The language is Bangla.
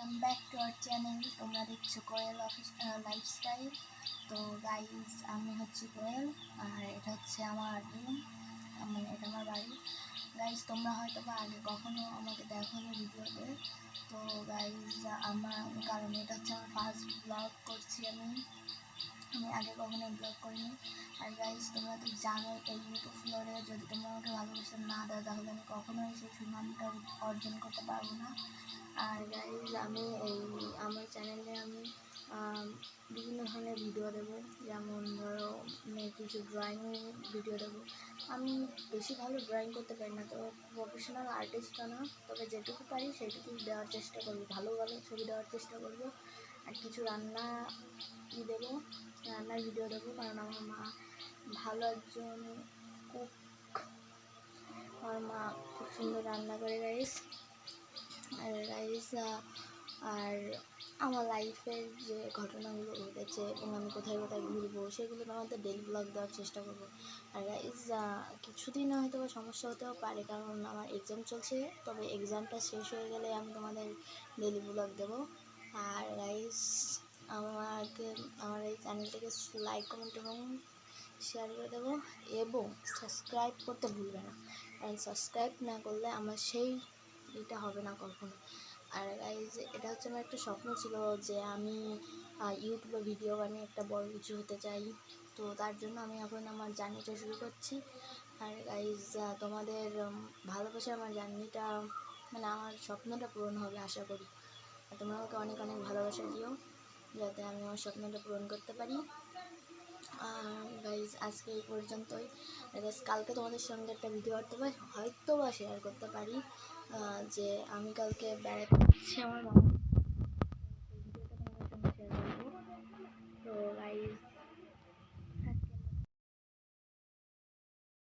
Welcome back to our channel. তোমরা দেখছো কোয়েল লাইফস্টাইল। তো গাইজ, আমি হচ্ছে কোয়েল, আর এটা হচ্ছে আমার রুম, মানে এটা আমার বাড়ি। গাইজ, তোমরা হয়তো বা আগে কখনো আমাকে দেখোনি ভিডিওতে। তো গাইজ, কারণ এটা হচ্ছে আমার ফার্স্ট ব্লগ করছি আমি আগে কখনো ব্লগ করিনি। আর গাইজ, তোমরা তো জানো এই ইউটিউব ফ্লোরে যদি তোমরা আমাকে ভালোবাসা না দাও তাহলে আমি কখনোই সেই সুনামটা অর্জন করতে পারবো না। আর গাইজ, আমি আমার চ্যানেলে আমি বিভিন্ন ধরনের ভিডিও দেবো, যেমন ধরো কিছু ড্রয়িং ভিডিও দেবো। আমি বেশি ভালো ড্রয়িং করতে পারি না, তবে প্রফেশনাল আর্টিস্টও না, তবে যেটুকু পারি সেটুকু দেওয়ার চেষ্টা করবো, ভালো ভালো ছবি দেওয়ার চেষ্টা করবো। আর কিছু রান্নার ভিডিও দেবো, কারণ আমার মা ভালো একজন কুক, আমার মা খুব সুন্দর রান্না করে গাইজ। আর আমার লাইফের যে ঘটনাগুলো ঘটেছে এবং আমি কোথায় কোথায় ঘুরবো সেগুলো তোমাদের ডেলি ব্লগ দেওয়ার চেষ্টা করবো। আর গাইজ, কিছুদিন হয়তো বা সমস্যা হতেও পারে, কারণ আমার এক্সাম চলছে, তবে এক্সামটা শেষ হয়ে গেলে আমি তোমাদের ডেলি ব্লগ দেবো। আর গাইজ, আমার এই চ্যানেলটাকে লাইক, কমেন্ট এবং শেয়ার করে দেবো, এবং সাবস্ক্রাইব করতে ভুলবে না, কারণ সাবস্ক্রাইব না করলে আমার সেই এটা হবে না কখনো। আর গাইজ, এটা হচ্ছে আমার একটা স্বপ্ন ছিল যে আমি ইউটিউবে ভিডিও বানিয়ে একটা বড় কিছু হতে চাই। তো তার জন্য আমি এখন আমার জার্নিটা শুরু করছি। আর গাইজ, তোমাদের ভালোবাসা আমার জার্নিটা, মানে আমার স্বপ্নটা পূরণ হবে আশা করি। আর তোমরা আমাকে অনেক অনেক ভালোবাসা দিও, যাতে আমি আমার স্বপ্নটা পূরণ করতে পারি। গাইজ, আজকে এই পর্যন্তই। গাইজ, কালকে তোমাদের সঙ্গে একটা ভিডিও হয়তো বা শেয়ার করতে পারি, যে আমি কালকে বেড়াতে যাচ্ছি আমার মামা